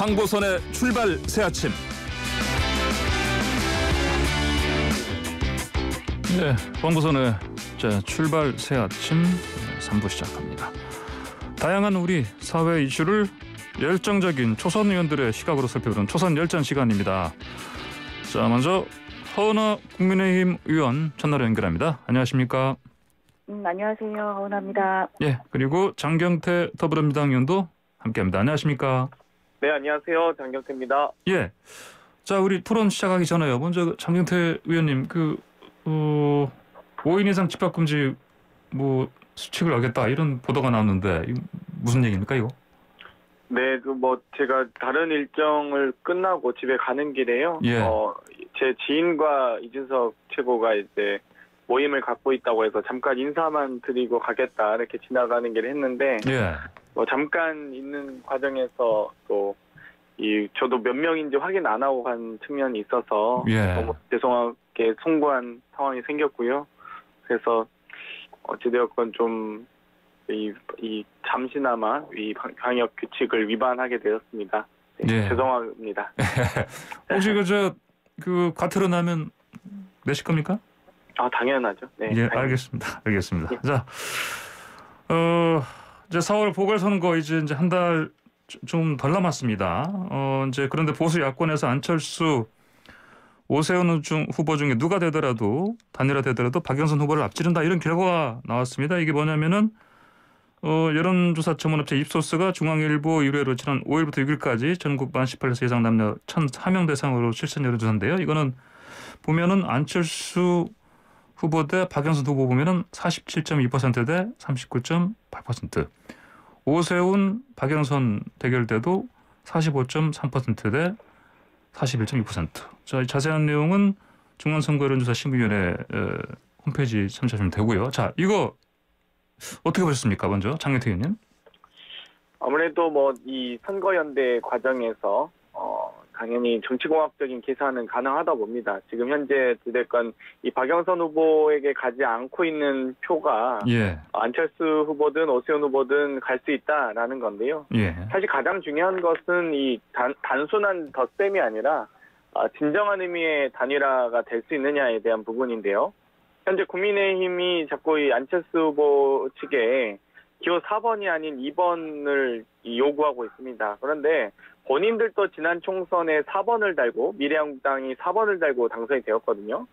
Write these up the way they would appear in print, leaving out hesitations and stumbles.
황보선의 출발 새아침. 네, 황보선의 출발 새아침 3부 시작합니다. 다양한 우리 사회 이슈를 열정적인 초선 의원들의 시각으로 살펴보는 초선 열전 시간입니다. 자, 먼저 허은하 국민의힘 의원 전화로 연결합니다. 안녕하십니까? 안녕하세요. 허은하입니다. 예, 그리고 장경태 더불어민주당 의원도 함께합니다. 안녕하십니까? 네, 안녕하세요. 장경태입니다. 예, 자, 우리 토론 시작하기 전에요. 먼저 장경태 의원님, 5인 이상 집합금지 수칙을 하겠다 이런 보도가 나왔는데 무슨 얘기입니까 이거? 네, 제가 다른 일정을 끝나고 집에 가는 길에요. 예. 제 지인과 이준석 최고가 이제 모임을 갖고 있다고 해서 잠깐 인사만 드리고 가겠다 이렇게 지나가는 길을 했는데, 예. 잠깐 있는 과정에서 저도 몇 명인지 확인 안 하고 간 측면이 있어서 예. 너무 죄송하게 송구한 상황이 생겼고요. 그래서 어찌되었건 좀 잠시나마 이 방역 규칙을 위반하게 되었습니다. 네, 예. 죄송합니다. 혹시 과태료 나면 내실 겁니까? 당연하죠. 네. 예, 당연히. 알겠습니다. 예. 자, 이제 4월 보궐선거 이제 한 달 좀 덜 남았습니다. 이제 그런데 보수 야권에서 안철수, 오세훈 후보 중에 누가 되더라도 단일화되더라도 박영선 후보를 앞지른다 이런 결과가 나왔습니다. 이게 뭐냐면은 여론조사 전문업체 입소스가 중앙일보 의뢰로 지난 5일부터 6일까지 전국 만 18세 이상 남녀 1,004명 대상으로 실시한 여론조사인데요. 이거는 보면은 안철수 후보 대 박영선 후보 보면은 47.2% 대 39.8%, 오세훈 박영선 대결 때도 45.3% 대 41.2%. 자, 자세한 내용은 중앙선거여론조사 심의위원회 홈페이지 참조하시면 되고요. 자, 이거 어떻게 보셨습니까? 먼저 장경태 의원님. 아무래도 이 선거연대 과정에서 당연히 정치공학적인 계산은 가능하다 봅니다. 지금 현재 어찌됐건 이 박영선 후보에게 가지 않고 있는 표가 예. 안철수 후보든 오세훈 후보든 갈 수 있다라는 건데요. 예. 사실 가장 중요한 것은 이 단순한 덧셈이 아니라 진정한 의미의 단일화가 될 수 있느냐에 대한 부분인데요. 현재 국민의힘이 자꾸 이 안철수 후보 측에 기호 4번이 아닌 2번을 요구하고 있습니다. 그런데 본인들도 지난 총선에 4번을 달고 미래한국당이 4번을 달고 당선이 되었거든요.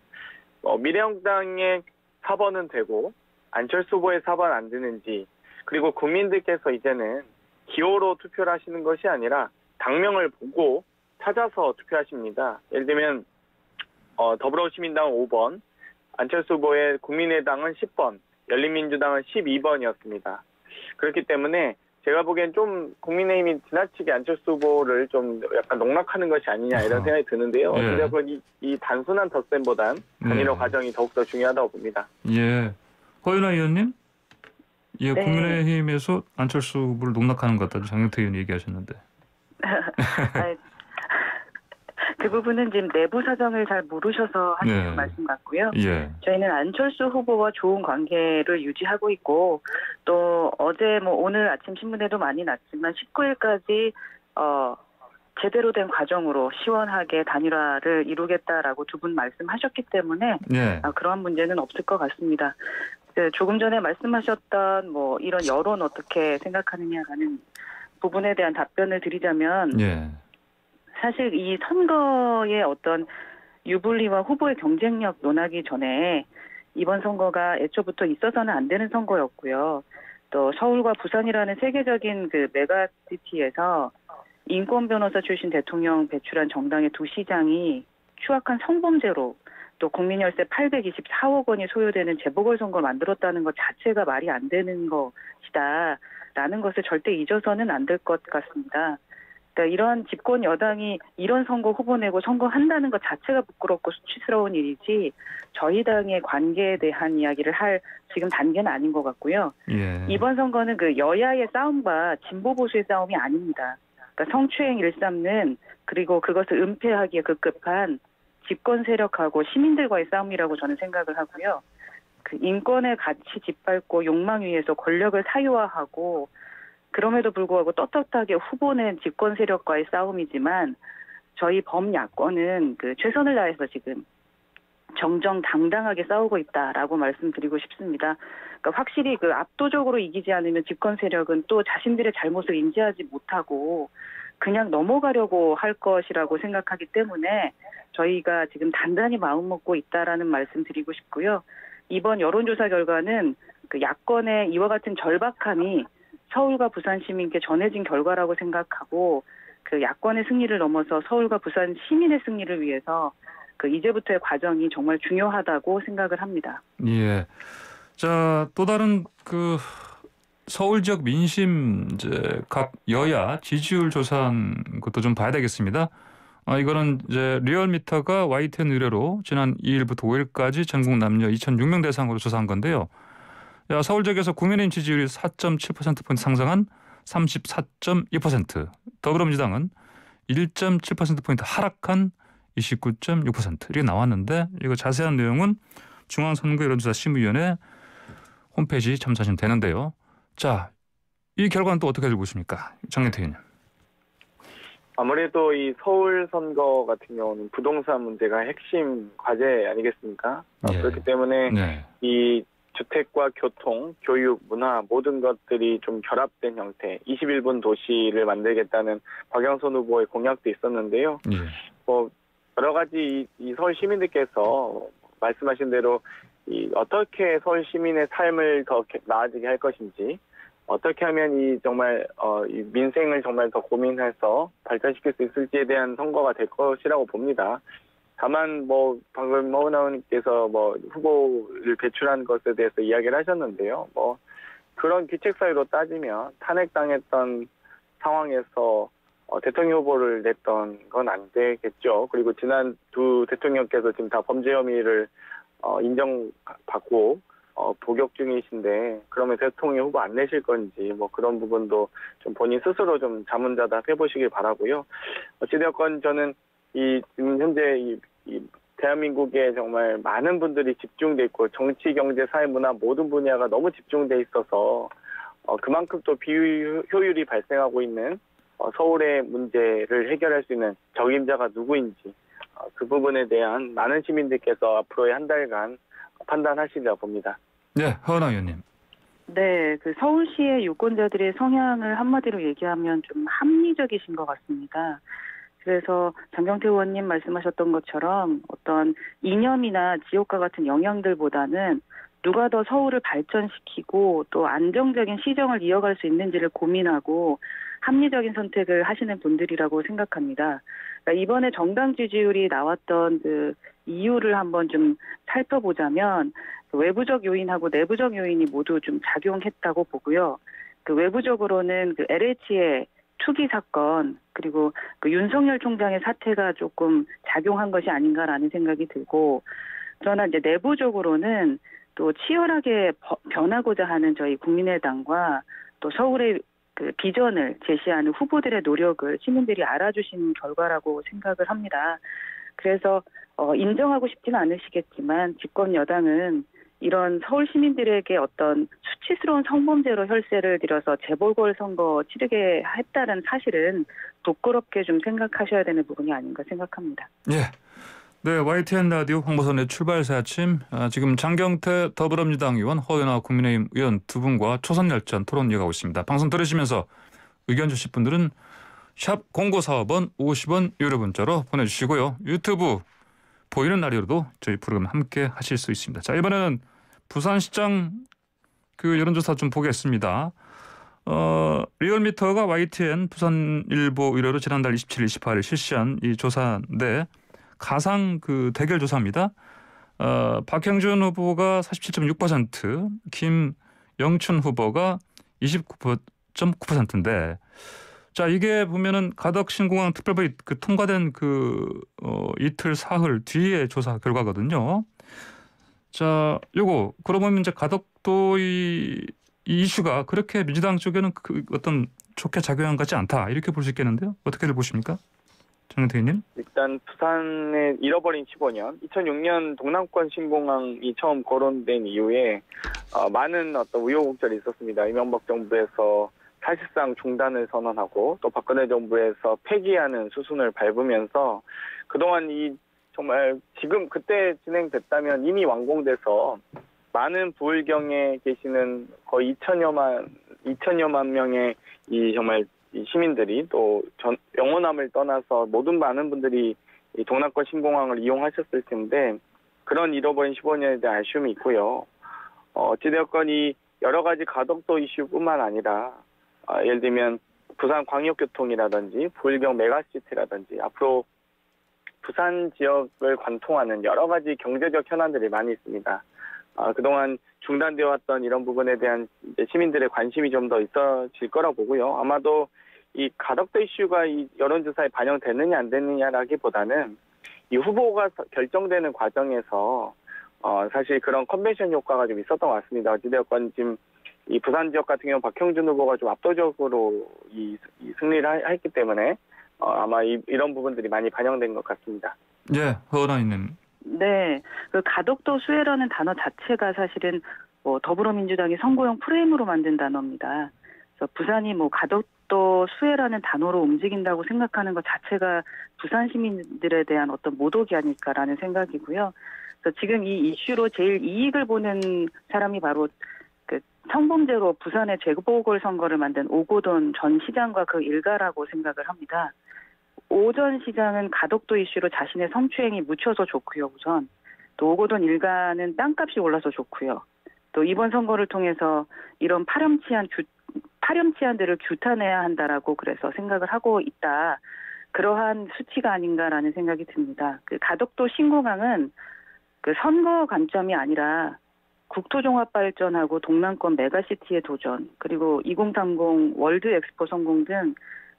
미래한국당의 4번은 되고 안철수 후보의 4번 안 되는지, 그리고 국민들께서 이제는 기호로 투표를 하시는 것이 아니라 당명을 보고 찾아서 투표하십니다. 예를 들면 더불어시민당은 5번, 안철수 후보의 국민의당은 10번, 열린민주당은 12번이었습니다. 그렇기 때문에 제가 보기엔 좀 국민의힘이 지나치게 안철수 후보를 좀 약간 농락하는 것이 아니냐 이런 생각이 드는데요. 예. 어쨌든 이 단순한 덧셈보단 단일화 과정이 더욱더 중요하다고 봅니다. 예. 허윤아 의원님? 예, 네. 국민의힘에서 안철수 후보를 농락하는 것 같다고 장경태 의원이 얘기하셨는데. 그 부분은 지금 내부 사정을 잘 모르셔서 하시는 네. 말씀 같고요. 예. 저희는 안철수 후보와 좋은 관계를 유지하고 있고, 또 어제 오늘 아침 신문에도 많이 났지만 19일까지 제대로 된 과정으로 시원하게 단일화를 이루겠다라고 두 분 말씀하셨기 때문에 예. 그러한 문제는 없을 것 같습니다. 조금 전에 말씀하셨던 이런 여론 어떻게 생각하느냐라는 부분에 대한 답변을 드리자면, 예. 사실 이 선거의 어떤 유불리와 후보의 경쟁력 논하기 전에 이번 선거가 애초부터 있어서는 안 되는 선거였고요. 또 서울과 부산이라는 세계적인 메가시티에서 인권 변호사 출신 대통령 배출한 정당의 두 시장이 추악한 성범죄로 또 국민열세 824억 원이 소요되는 재보궐선거를 만들었다는 것 자체가 말이 안 되는 것이다라는 것을 절대 잊어서는 안 될 것 같습니다. 그러니까 이런 집권 여당이 이런 선거 후보 내고 선거한다는 것 자체가 부끄럽고 수치스러운 일이지 저희 당의 관계에 대한 이야기를 할 지금 단계는 아닌 것 같고요. 예. 이번 선거는 여야의 싸움과 진보 보수의 싸움이 아닙니다. 그러니까 성추행 일삼는, 그리고 그것을 은폐하기에 급급한 집권 세력하고 시민들과의 싸움이라고 저는 생각을 하고요. 인권의 가치 짓밟고 욕망 위에서 권력을 사유화하고 그럼에도 불구하고 떳떳하게 후보는 집권 세력과의 싸움이지만 저희 범야권은 그 최선을 다해서 지금 정정당당하게 싸우고 있다라고 말씀드리고 싶습니다. 그러니까 확실히 그 압도적으로 이기지 않으면 집권 세력은 또 자신들의 잘못을 인지하지 못하고 그냥 넘어가려고 할 것이라고 생각하기 때문에 저희가 지금 단단히 마음 먹고 있다라는 말씀 드리고 싶고요. 이번 여론조사 결과는 그 야권의 이와 같은 절박함이 서울과 부산 시민께 전해진 결과라고 생각하고 그 야권의 승리를 넘어서 서울과 부산 시민의 승리를 위해서 그 이제부터의 과정이 정말 중요하다고 생각을 합니다. 예. 자, 또 다른 그 서울 지역 민심 이제 각 여야 지지율 조사한 것도 좀 봐야 되겠습니다. 이거는 이제 리얼미터가 YTN 의뢰로 지난 2일부터 5일까지 전국 남녀 2,006명 대상으로 조사한 건데요. 서울 지역에서 국민의힘 지지율이 4.7%포인트 상승한 34.2%, 더불어민주당은 1.7%포인트 하락한 29.6% 이렇게 나왔는데 이거 자세한 내용은 중앙선거 여론조사 심의위원회 홈페이지 참조하시면 되는데요. 자, 이 결과는 또 어떻게 보십니까? 정혜태 의원님. 아무래도 이 서울 선거 같은 경우는 부동산 문제가 핵심 과제 아니겠습니까? 예. 그렇기 때문에 네. 이 주택과 교통, 교육, 문화 모든 것들이 좀 결합된 형태 21분 도시를 만들겠다는 박영선 후보의 공약도 있었는데요. 예. 뭐 여러 가지 이 서울 시민들께서 말씀하신 대로 이 어떻게 서울 시민의 삶을 더 나아지게 할 것인지 어떻게 하면 이 정말 이 민생을 정말 더 고민해서 발전시킬 수 있을지에 대한 선거가 될 것이라고 봅니다. 다만 뭐 방금 허은하 의원님께서 뭐 후보를 배출한 것에 대해서 이야기를 하셨는데요. 뭐 그런 귀책 사유로 따지면 탄핵당했던 상황에서 대통령 후보를 냈던 건 안 되겠죠. 그리고 지난 두 대통령께서 지금 다 범죄 혐의를 인정받고 복역 중이신데 그러면 대통령 후보 안 내실 건지 뭐 그런 부분도 좀 본인 스스로 좀 자문자답 해보시길 바라고요. 어찌되었건 저는 지금 현재 이 대한민국에 정말 많은 분들이 집중돼 있고 정치, 경제, 사회, 문화 모든 분야가 너무 집중돼 있어서 그만큼 또 비효율이 발생하고 있는 서울의 문제를 해결할 수 있는 적임자가 누구인지 그 부분에 대한 많은 시민들께서 앞으로의 한 달간 판단하시리라 봅니다. 네, 허은하 의원님. 네, 그 서울시의 유권자들의 성향을 한마디로 얘기하면 좀 합리적이신 것 같습니다. 그래서 장경태 의원님 말씀하셨던 것처럼 어떤 이념이나 지역과 같은 영향들보다는 누가 더 서울을 발전시키고 또 안정적인 시정을 이어갈 수 있는지를 고민하고 합리적인 선택을 하시는 분들이라고 생각합니다. 그러니까 이번에 정당 지지율이 나왔던 그 이유를 한번 좀 살펴보자면 외부적 요인하고 내부적 요인이 모두 좀 작용했다고 보고요. 그 외부적으로는 그 LH의 투기 사건 그리고 그 윤석열 총장의 사태가 조금 작용한 것이 아닌가라는 생각이 들고 그러나 이제 내부적으로는 또 치열하게 변하고자 하는 저희 국민의당과 또 서울의 그 비전을 제시하는 후보들의 노력을 시민들이 알아주신 결과라고 생각을 합니다. 그래서 인정하고 싶지는 않으시겠지만 집권 여당은 이런 서울 시민들에게 어떤 수치스러운 성범죄로 혈세를 들여서 재보궐선거 치르게 했다는 사실은 부끄럽게 좀 생각하셔야 되는 부분이 아닌가 생각합니다. 예. 네, YTN 라디오 홍보선의 출발새 아침. 지금 장경태 더불어민주당 의원, 허은하 국민의힘 의원 두 분과 초선열전 토론 이어가고 있습니다. 방송 들으시면서 의견 주실 분들은 샵 0945번 50원 유료 문자로 보내주시고요. 유튜브 보이는 라디오로도 저희 프로그램 함께 하실 수 있습니다. 자, 이번에는 부산시장 그 여론조사 좀 보겠습니다. 리얼미터가 YTN 부산일보 의뢰로 지난달 27일, 28일 실시한 이 조사인데 가상 그 대결 조사입니다. 박형준 후보가 47.6%, 김영춘 후보가 29.9%인데, 자 이게 보면은 가덕신공항 특별법이 그 통과된 이틀 사흘 뒤에 조사 결과거든요. 자, 요거 그러면 이제 가덕도 이 이슈가 그렇게 민주당 쪽에는 그 어떤 좋게 작용한 것 같지 않다 이렇게 볼 수 있겠는데요. 어떻게들 보십니까? 정영태 의원님. 일단 부산의 잃어버린 15년, 2006년 동남권 신공항이 처음 거론된 이후에 많은 어떤 우여곡절이 있었습니다. 이명박 정부에서 사실상 중단을 선언하고 또 박근혜 정부에서 폐기하는 수순을 밟으면서 그동안 이 정말 지금 그때 진행됐다면 이미 완공돼서 많은 부울경에 계시는 거의 2천여만 명의 이 정말 이 시민들이 또 영원함을 떠나서 모든 많은 분들이 이 동남권 신공항을 이용하셨을 텐데 그런 잃어버린 15년에 대한 아쉬움이 있고요. 어찌되었건 이 여러 가지 가덕도 이슈뿐만 아니라 예를 들면 부산 광역교통이라든지 부울경 메가시티라든지 앞으로 부산 지역을 관통하는 여러 가지 경제적 현안들이 많이 있습니다. 그동안 중단되어 왔던 이런 부분에 대한 이제 시민들의 관심이 좀 더 있어질 거라 보고요. 아마도 이 가덕도 이슈가 이 여론조사에 반영됐느냐 안 됐느냐라기보다는 이 후보가 결정되는 과정에서 사실 그런 컨벤션 효과가 좀 있었던 것 같습니다. 어찌되었건 지금 이 부산 지역 같은 경우 박형준 후보가 좀 압도적으로 이 승리를 했기 때문에 아마 이런 부분들이 많이 반영된 것 같습니다. 예, 허은하님. 네, 그 가덕도 수혜라는 단어 자체가 사실은 더불어민주당이 선거용 프레임으로 만든 단어입니다. 그래서 부산이 가덕도 수혜라는 단어로 움직인다고 생각하는 것 자체가 부산 시민들에 대한 어떤 모독이 아닐까라는 생각이고요. 그래서 지금 이 이슈로 제일 이익을 보는 사람이 바로 그 성범죄로 부산의 재보궐선거를 만든 오고돈 전 시장과 그 일가라고 생각을 합니다. 오 전 시장은 가덕도 이슈로 자신의 성추행이 묻혀서 좋고요, 우선. 또 오고돈 일가는 땅값이 올라서 좋고요. 또 이번 선거를 통해서 이런 파렴치한들을 규탄해야 한다라고 그래서 생각을 하고 있다. 그러한 수치가 아닌가라는 생각이 듭니다. 그 가덕도 신공항은 그 선거 관점이 아니라 국토종합발전하고 동남권 메가시티의 도전, 그리고 2030 월드 엑스포 성공 등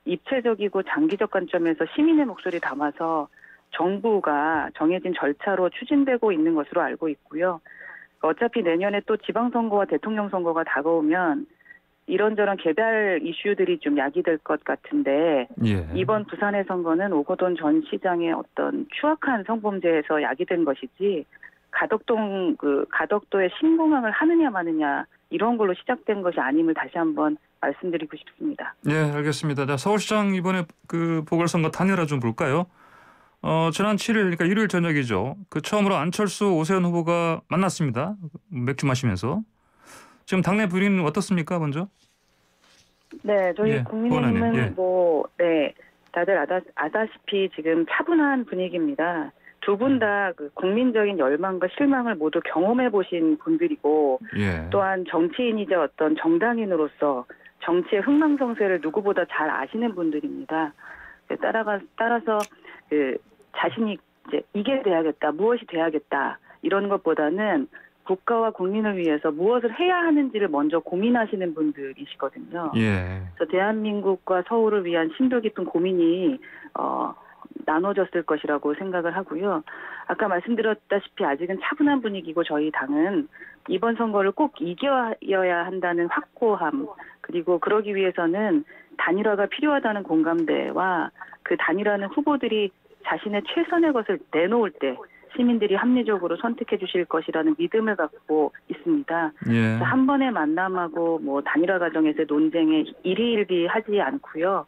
입체적이고 장기적 관점에서 시민의 목소리 담아서 정부가 정해진 절차로 추진되고 있는 것으로 알고 있고요. 어차피 내년에 또 지방선거와 대통령 선거가 다가오면 이런저런 개별 이슈들이 좀 야기될 것 같은데 예. 이번 부산의 선거는 오거돈 전 시장의 어떤 추악한 성범죄에서 야기된 것이지 가덕도의 신공항을 하느냐 마느냐 이런 걸로 시작된 것이 아님을 다시 한번 말씀드리고 싶습니다. 예, 알겠습니다. 자, 서울시장 이번에 그 보궐선거 단일화 좀 볼까요? 지난 7일, 그러니까 일요일 저녁이죠. 그 처음으로 안철수, 오세훈 후보가 만났습니다. 맥주 마시면서. 지금 당내 분위기는 어떻습니까, 먼저? 네, 저희 예, 국민의힘은 예. 다들 아다시피 지금 차분한 분위기입니다. 두 분 다 그 국민적인 열망과 실망을 모두 경험해 보신 분들이고 예. 또한 정치인이자 어떤 정당인으로서 정치의 흥망성쇠를 누구보다 잘 아시는 분들입니다. 따라서 그 자신이 이제 이게 돼야겠다, 무엇이 돼야겠다 이런 것보다는 국가와 국민을 위해서 무엇을 해야 하는지를 먼저 고민하시는 분들이시거든요. 예. 그래서 대한민국과 서울을 위한 심도 깊은 고민이 나눠졌을 것이라고 생각을 하고요. 아까 말씀드렸다시피 아직은 차분한 분위기고 저희 당은 이번 선거를 꼭 이겨야 한다는 확고함, 그리고 그러기 위해서는 단일화가 필요하다는 공감대와 그 단일화는 후보들이 자신의 최선의 것을 내놓을 때 시민들이 합리적으로 선택해 주실 것이라는 믿음을 갖고 있습니다. 예. 한 번의 만남하고 단일화 과정에서의 논쟁에 일희일비하지 않고요.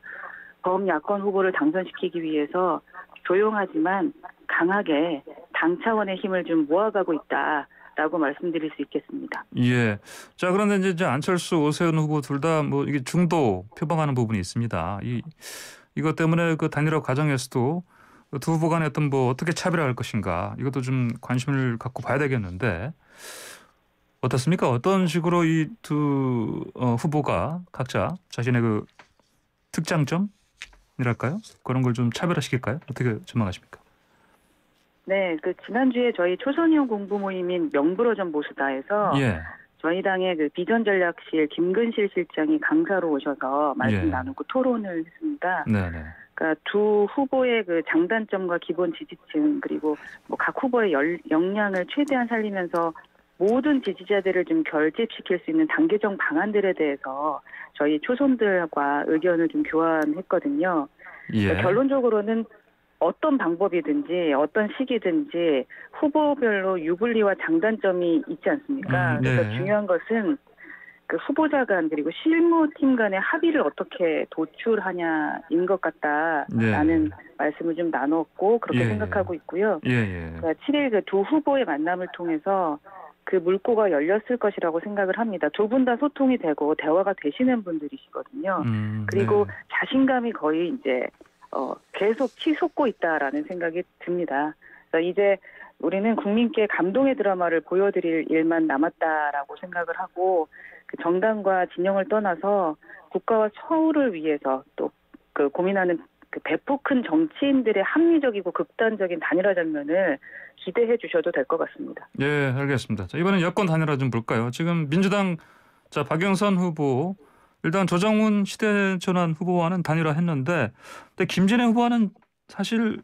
범야권 후보를 당선시키기 위해서 조용하지만 강하게 당 차원의 힘을 좀 모아가고 있다라고 말씀드릴 수 있겠습니다. 예. 자, 그런데 이제 안철수, 오세훈 후보 둘 다 이게 중도 표방하는 부분이 있습니다. 이것 때문에 그 단일화 과정에서도 두 후보 간에 어떻게 차별화할 것인가 이것도 좀 관심을 갖고 봐야 되겠는데 어떻습니까? 어떤 식으로 이 두 후보가 각자 자신의 그 특장점이랄까요? 그런 걸 좀 차별화시킬까요? 어떻게 전망하십니까? 네, 그 지난주에 저희 초선의원 공부 모임인 명불허전 모수다에서 예. 저희 당의 그 비전전략실 김근실 실장이 강사로 오셔서 말씀 예. 나누고 토론을 했습니다. 네네. 그러니까 두 후보의 그 장단점과 기본 지지층 그리고 각 후보의 역량을 최대한 살리면서 모든 지지자들을 좀 결집시킬 수 있는 단계적 방안들에 대해서 저희 초선들과 의견을 좀 교환했거든요. 예. 그러니까 결론적으로는 어떤 방법이든지 어떤 시기든지 후보별로 유불리와 장단점이 있지 않습니까? 네. 그래서 중요한 것은 그 후보자 간 그리고 실무팀 간의 합의를 어떻게 도출하냐인 것 같다라는 말씀을 좀 나눴고 그렇게 생각하고 있고요. 그러니까 7일 그 두 후보의 만남을 통해서 그 물꼬가 열렸을 것이라고 생각을 합니다. 두 분 다 소통이 되고 대화가 되시는 분들이시거든요. 그리고 자신감이 거의 이제 계속 치솟고 있다라는 생각이 듭니다. 그래서 이제 우리는 국민께 감동의 드라마를 보여드릴 일만 남았다라고 생각을 하고 그 정당과 진영을 떠나서 국가와 서울을 위해서 또 그 고민하는 그 배포 큰 정치인들의 합리적이고 극단적인 단일화 장면을 기대해 주셔도 될 것 같습니다. 예, 알겠습니다. 자, 이번엔 여권 단일화 좀 볼까요? 지금 민주당 자 박영선 후보 일단 조정훈 시대전환 후보와는 단일화했는데, 근데 김진애 후보와는 사실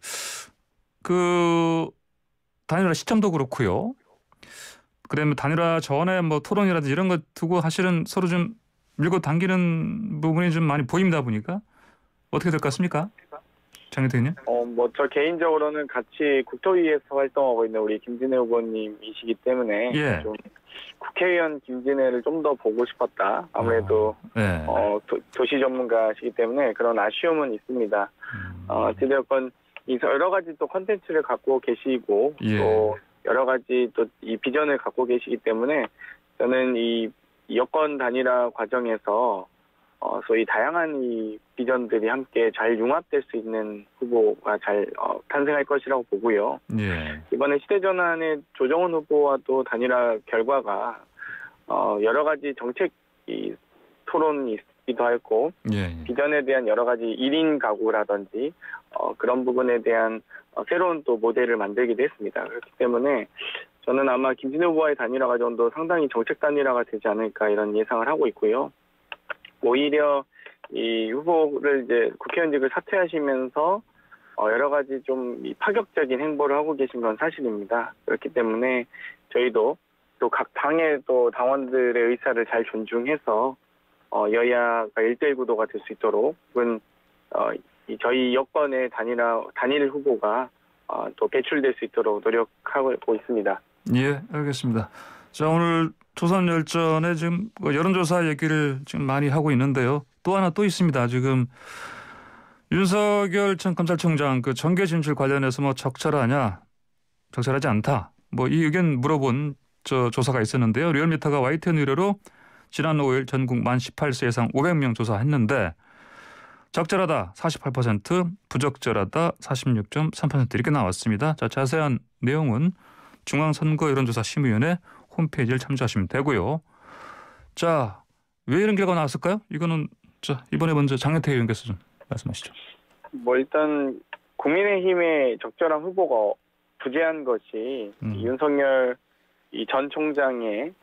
그 단일화 시점도 그렇고요. 그다음에 단일화 전에 뭐 토론이라든지 이런 거 두고 사실은 서로 좀 밀고 당기는 부분이 좀 많이 보입니다 보니까 어떻게 될 것 같습니까, 장혜태 의원님? 뭐 저 개인적으로는 같이 국토위에서 활동하고 있는 우리 김진애 후보님이시기 때문에 좀 국회의원 김진애를 좀 더 보고 싶었다. 아무래도 도시 전문가시기 때문에 그런 아쉬움은 있습니다. 어찌되었건 여러 가지 또 콘텐츠를 갖고 계시고 또 여러 가지 또 이 비전을 갖고 계시기 때문에 저는 이 여권 단일화 과정에서 소위 다양한 이 비전들이 함께 잘 융합될 수 있는 후보가 잘 탄생할 것이라고 보고요. 이번에 시대전환의 조정훈 후보와도 단일화 결과가 여러 가지 정책 토론이 있기도 했고 비전에 대한 여러 가지 1인 가구라든지 그런 부분에 대한 새로운 또 모델을 만들기도 했습니다. 그렇기 때문에 저는 아마 김진애 후보와의 단일화 과정도 상당히 정책 단일화가 되지 않을까 이런 예상을 하고 있고요. 오히려 이 후보를 이제 국회의원직을 사퇴하시면서 여러 가지 좀 파격적인 행보를 하고 계신 건 사실입니다. 그렇기 때문에 저희도 또 각 당의 또 당원들의 의사를 잘 존중해서 여야가 1대1 구도가 될 수 있도록 혹은 저희 여권의 단일 후보가 또 배출될 수 있도록 노력하고 있습니다. 예, 알겠습니다. 자, 오늘 조선열전에 지금 여론조사 얘기를 지금 많이 하고 있는데요. 또 하나 또 있습니다. 지금 윤석열 전 검찰총장 그 정계 진출 관련해서 뭐 적절하냐, 적절하지 않다. 뭐 이 의견 물어본 조사가 있었는데요. 리얼미터가 YTN 의뢰로 지난 5일 전국 만 18세 이상 500명 조사했는데 적절하다 48%, 부적절하다 46.3% 이렇게 나왔습니다. 자, 자세한 내용은 중앙선거 여론조사심의위원회 홈페이지를 참조하시면 되고요. 자, 왜 이런 결과가 나왔을까요? 이거는 자, 이번에 먼저 장혜태 의원께서 좀 말씀하시죠. 뭐 일단 국민의힘의 적절한 후보가 부재한 것이 윤석열 전 총장의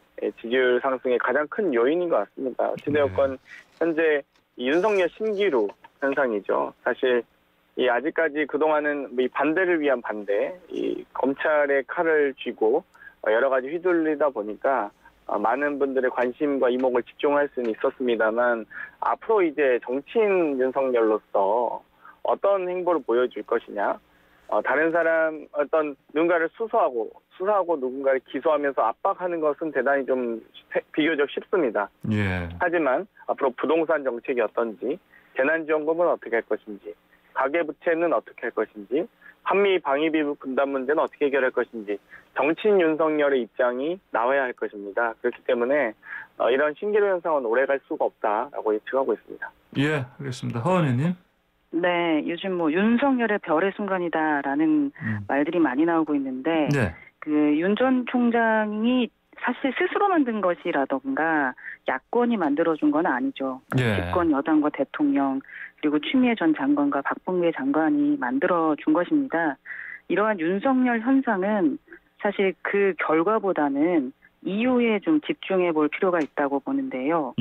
지지율 상승의 가장 큰 요인인 것 같습니다. 어찌되었건 현재 윤석열 신기루 현상이죠. 사실 아직까지 그동안은 이 반대를 위한 반대, 이 검찰의 칼을 쥐고 여러 가지 휘둘리다 보니까 많은 분들의 관심과 이목을 집중할 수는 있었습니다만 앞으로 이제 정치인 윤석열로서 어떤 행보를 보여줄 것이냐, 다른 사람 누군가를 수사하고 누군가를 기소하면서 압박하는 것은 대단히 좀 비교적 쉽습니다. 하지만 앞으로 부동산 정책이 어떤지, 재난지원금은 어떻게 할 것인지, 가계부채는 어떻게 할 것인지, 한미 방위비 분담 문제는 어떻게 해결할 것인지 정치인 윤석열의 입장이 나와야 할 것입니다. 그렇기 때문에 이런 신기루 현상은 오래갈 수가 없다라고 예측하고 있습니다. 예, 알겠습니다. 허은 의원님. 네, 요즘 뭐 윤석열의 별의 순간이다라는 말들이 많이 나오고 있는데 그 윤 전 총장이 사실 스스로 만든 것이라던가 야권이 만들어준 건 아니죠. 집권 여당과 대통령 그리고 추미애 전 장관과 박범계 장관이 만들어준 것입니다. 이러한 윤석열 현상은 사실 그 결과보다는 이유에 좀 집중해 볼 필요가 있다고 보는데요.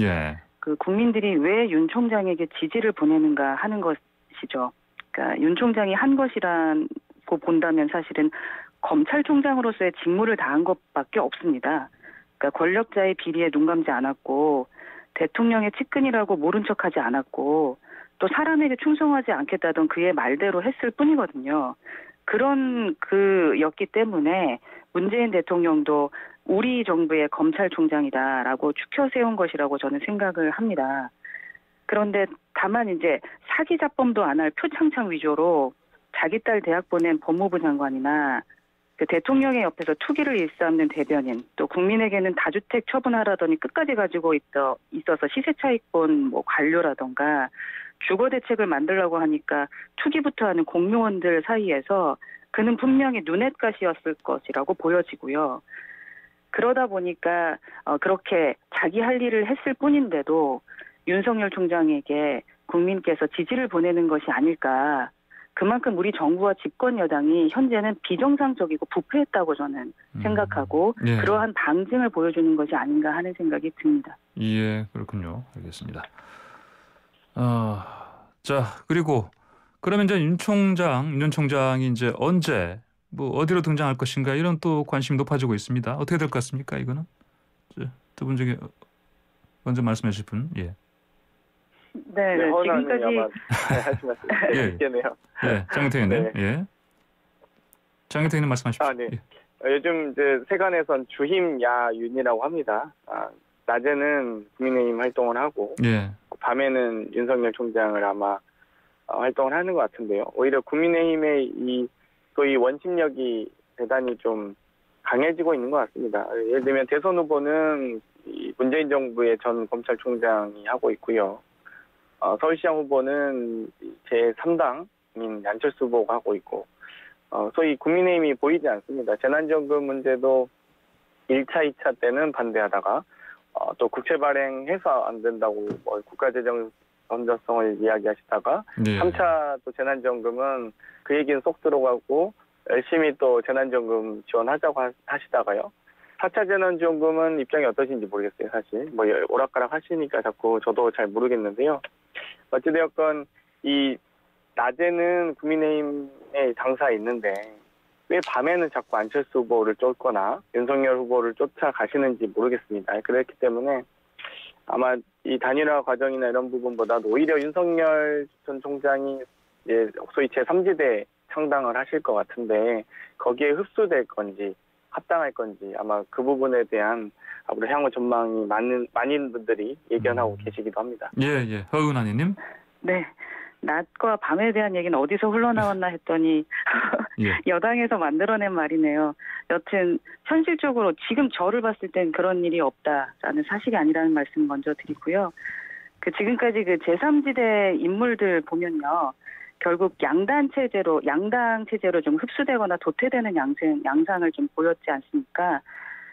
그 국민들이 왜 윤 총장에게 지지를 보내는가 하는 것이죠. 그러니까 윤 총장이 한 것이라고 본다면 사실은 검찰총장으로서의 직무를 다한 것밖에 없습니다. 그러니까 권력자의 비리에 눈 감지 않았고 대통령의 측근이라고 모른 척하지 않았고 또 사람에게 충성하지 않겠다던 그의 말대로 했을 뿐이거든요. 그런 그였기 때문에 문재인 대통령도 우리 정부의 검찰총장이다라고 추켜 세운 것이라고 저는 생각을 합니다. 그런데 다만 이제 사기자범도 안 할 표창장 위조로 자기 딸 대학 보낸 법무부 장관이나 그 대통령의 옆에서 투기를 일삼는 대변인, 또 국민에게는 다주택 처분하라더니 끝까지 가지고 있어서 시세차익본 뭐 관료라던가 주거 대책을 만들라고 하니까 투기부터 하는 공무원들 사이에서 그는 분명히 눈엣가시였을 것이라고 보여지고요. 그러다 보니까 그렇게 자기 할 일을 했을 뿐인데도 윤석열 총장에게 국민께서 지지를 보내는 것이 아닐까. 그만큼 우리 정부와 집권 여당이 현재는 비정상적이고 부패했다고 저는 생각하고 예. 그러한 방증을 보여주는 것이 아닌가 하는 생각이 듭니다. 예, 그렇군요. 알겠습니다. 자, 그리고 그러면 이제 윤 총장이 이제 언제 뭐 어디로 등장할 것인가 이런 또 관심이 높아지고 있습니다. 어떻게 될 것 같습니까? 이거는 두 분 중에 먼저 말씀해 주실 분. 예. 네, 지금까지 하신 말씀 있겠네요. 예, 장혜태 의원님. 네. 예. 장혜태 의원님 말씀하십시오. 네. 예. 요즘 이제 세간에선 주힘 야윤이라고 합니다. 낮에는 국민의힘 활동을 하고 예. 밤에는 윤석열 총장을 아마 활동을 하는 것 같은데요. 오히려 국민의힘의 이 소위 원심력이 대단히 좀 강해지고 있는 것 같습니다. 예를 들면 대선 후보는 이 문재인 정부의 전 검찰총장이 하고 있고요. 서울시장 후보는 제3당인 안철수 후보가 하고 있고, 소위 국민의힘이 보이지 않습니다. 재난지원금 문제도 1차, 2차 때는 반대하다가 또 국채 발행해서 안 된다고 국가재정 건전성을 이야기하시다가 예. 3차 또 재난지원금은 그 얘기는 쏙 들어가고 열심히 또 재난지원금 지원하자고 하시다가요. 4차 재난지원금은 입장이 어떠신지 모르겠어요, 사실. 뭐 오락가락 하시니까 자꾸 저도 잘 모르겠는데요. 어찌되었건 이 낮에는 국민의힘의 당사에 있는데 왜 밤에는 자꾸 안철수 후보를 쫓거나 윤석열 후보를 쫓아가시는지 모르겠습니다. 그렇기 때문에 아마 이 단일화 과정이나 이런 부분보다도 오히려 윤석열 전 총장이 이제 소위 제3지대 창당을 하실 것 같은데 거기에 흡수될 건지 합당할 건지 아마 그 부분에 대한 앞으로 향후 전망이 많은 분들이 예견하고 계시기도 합니다. 예. 허은하님. 네. 낮과 밤에 대한 얘기는 어디서 흘러나왔나 했더니 예. 여당에서 만들어낸 말이네요. 여튼 현실적으로 지금 저를 봤을 땐 그런 일이 없다라는 사실이 아니라는 말씀 먼저 드리고요. 지금까지 제3지대 인물들 보면요. 결국 양당 체제로 좀 흡수되거나 도태되는 양상을 좀 보였지 않습니까?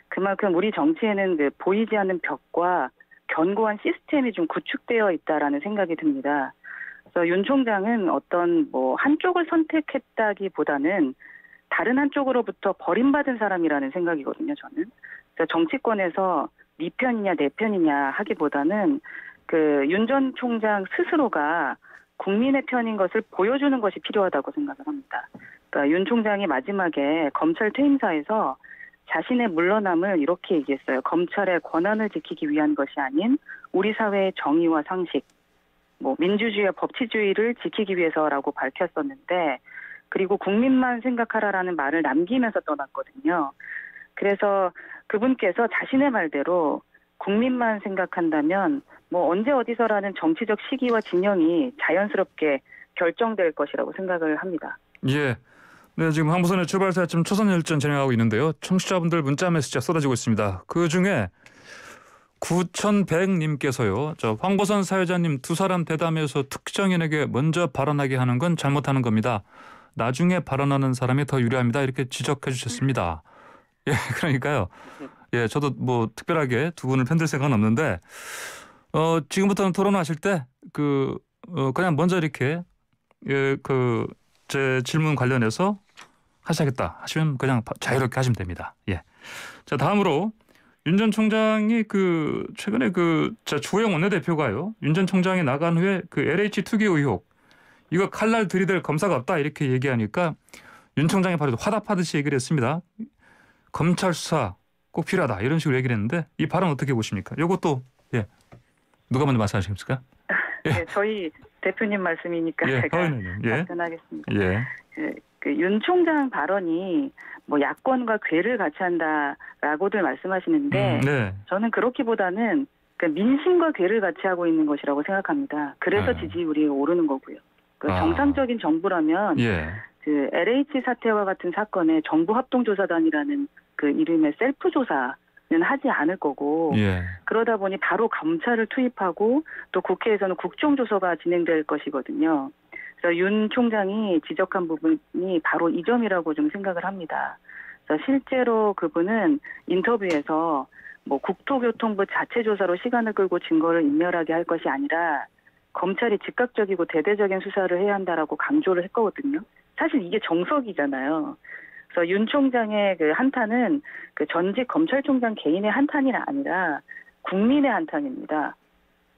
그만큼 우리 정치에는 보이지 않는 벽과 견고한 시스템이 좀 구축되어 있다라는 생각이 듭니다. 그래서 윤 총장은 어떤 한쪽을 선택했다기보다는 다른 한쪽으로부터 버림받은 사람이라는 생각이거든요, 저는. 그래서 정치권에서 네 편이냐 내 편이냐 하기보다는 윤 전 총장 스스로가 국민의 편인 것을 보여주는 것이 필요하다고 생각을 합니다. 그러니까 윤 총장이 마지막에 검찰 퇴임사에서 자신의 물러남을 이렇게 얘기했어요. 검찰의 권한을 지키기 위한 것이 아닌 우리 사회의 정의와 상식, 민주주의와 법치주의를 지키기 위해서라고 밝혔었는데, 그리고 국민만 생각하라라는 말을 남기면서 떠났거든요. 그래서 그분께서 자신의 말대로 국민만 생각한다면 언제 어디서라는 정치적 시기와 진영이 자연스럽게 결정될 것이라고 생각을 합니다. 예. 네, 지금 항보선의 출발사점 초선열전 진행하고 있는데요. 청취자분들 문자 메시지가 쏟아지고 있습니다. 그중에 9100님께서요. 황보선 사회자님 두 사람 대담해서 특정인에게 먼저 발언하게 하는 건 잘못하는 겁니다. 나중에 발언하는 사람이 더 유리합니다. 이렇게 지적해 주셨습니다. 예, 그러니까요. 예, 저도 특별하게 두 분을 편들 생각은 없는데 지금부터는 토론하실 때 그냥 먼저 이렇게 제 질문 관련해서 하셔야겠다 하시면 그냥 자유롭게 하시면 됩니다. 예. 자, 다음으로 윤 전 총장이 최근에 주호영 원내대표가요. 윤 전 총장이 나간 후에 LH 투기 의혹 이거 칼날 들이댈 검사가 없다 이렇게 얘기하니까 윤 총장이 바로 화답하듯이 얘기를 했습니다. 검찰 수사 꼭 필요하다 이런 식으로 얘기를 했는데 이 발언 어떻게 보십니까? 이것도 예. 누가 먼저 말씀하시겠습니까? 예. 네, 저희 대표님 말씀이니까 예, 제가 답변하겠습니다. 예. 그 윤 총장 발언이 뭐 야권과 궤를 같이 한다라고들 말씀하시는데 네. 저는 그렇기보다는 그 민심과 궤를 같이 하고 있는 것이라고 생각합니다. 그래서 네. 지지율이 오르는 거고요. 그 아. 정상적인 정부라면 예. 그 LH 사태와 같은 사건에 정부 합동조사단이라는 그 이름의 셀프 조사는 하지 않을 거고 예. 그러다 보니 바로 검찰을 투입하고 또 국회에서는 국정조사가 진행될 것이거든요. 그래서 윤 총장이 지적한 부분이 바로 이 점이라고 좀 생각을 합니다. 그래서 실제로 그분은 인터뷰에서 뭐 국토교통부 자체 조사로 시간을 끌고 증거를 인멸하게 할 것이 아니라 검찰이 즉각적이고 대대적인 수사를 해야 한다라고 강조를 했거든요. 사실 이게 정석이잖아요. 그래서 윤 총장의 그 한탄은 그 전직 검찰총장 개인의 한탄이 아니라 국민의 한탄입니다.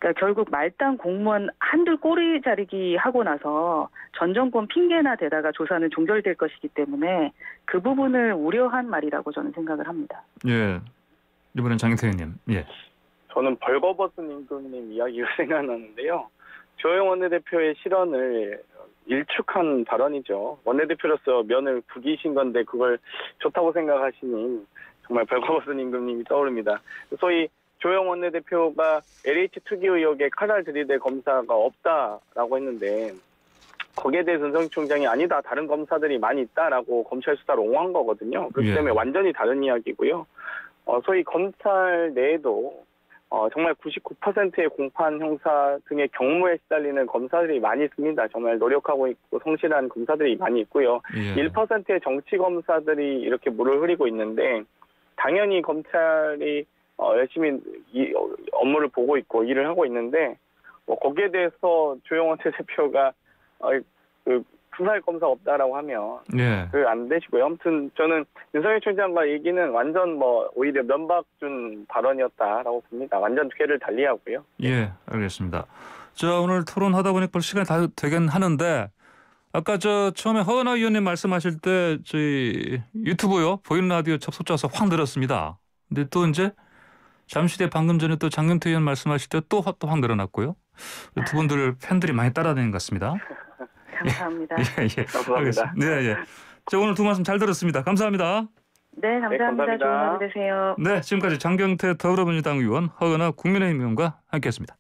그러니까 결국 말단 공무원 한둘 꼬리 자르기 하고 나서 전 정권 핑계나 대다가 조사는 종결될 것이기 때문에 그 부분을 우려한 말이라고 저는 생각을 합니다. 예. 이번엔 장경태 의원님. 예. 저는 벌거벗은 임금님 이야기가 생각나는데요. 조영 원내대표의 실언을 일축한 발언이죠. 원내대표로서 면을 구기신 건데 그걸 좋다고 생각하시니 정말 벌거벗은 임금님이 떠오릅니다. 소위 조영 원내대표가 LH 투기 의혹에 칼을 들이댈 검사가 없다라고 했는데 거기에 대해서 윤석열 총장이 아니다. 다른 검사들이 많이 있다라고 검찰 수사를 옹호한 거거든요. 그렇기 때문에 완전히 다른 이야기고요. 소위 검찰 내에도 정말 99%의 공판 형사 등의 경무에 시달리는 검사들이 많이 있습니다. 정말 노력하고 있고 성실한 검사들이 많이 있고요. 예. 1%의 정치 검사들이 이렇게 물을 흐리고 있는데 당연히 검찰이 열심히 업무를 보고 있고 일을 하고 있는데 거기에 대해서 조영원 대표가 그 수사할 검사 없다라고 하면 예. 안 되시고요. 아무튼 저는 윤석열 총장과 얘기는 완전 오히려 면박 준 발언이었다라고 봅니다. 완전 궤를 달리하고요. 예, 알겠습니다. 자, 오늘 토론하다 보니까 벌써 시간이 다 되긴 하는데 아까 처음에 허은하 의원님 말씀하실 때 저희 유튜브요 보이는 라디오 접속자 수 확 늘었습니다. 근데 또 이제 잠시 뒤에 방금 전에 또 장경태 의원 말씀하실 때 또 확 늘어났고요. 두 분들 팬들이 많이 따라다니는 것 같습니다. 감사합니다. 예. 감사합니다. 네, 예. 자, 오늘 두 말씀 잘 들었습니다. 감사합니다. 네, 감사합니다. 감사합니다. 좋은 하루 되세요. 네, 지금까지 장경태 더불어민주당 의원, 허은하 국민의힘 의원과 함께했습니다.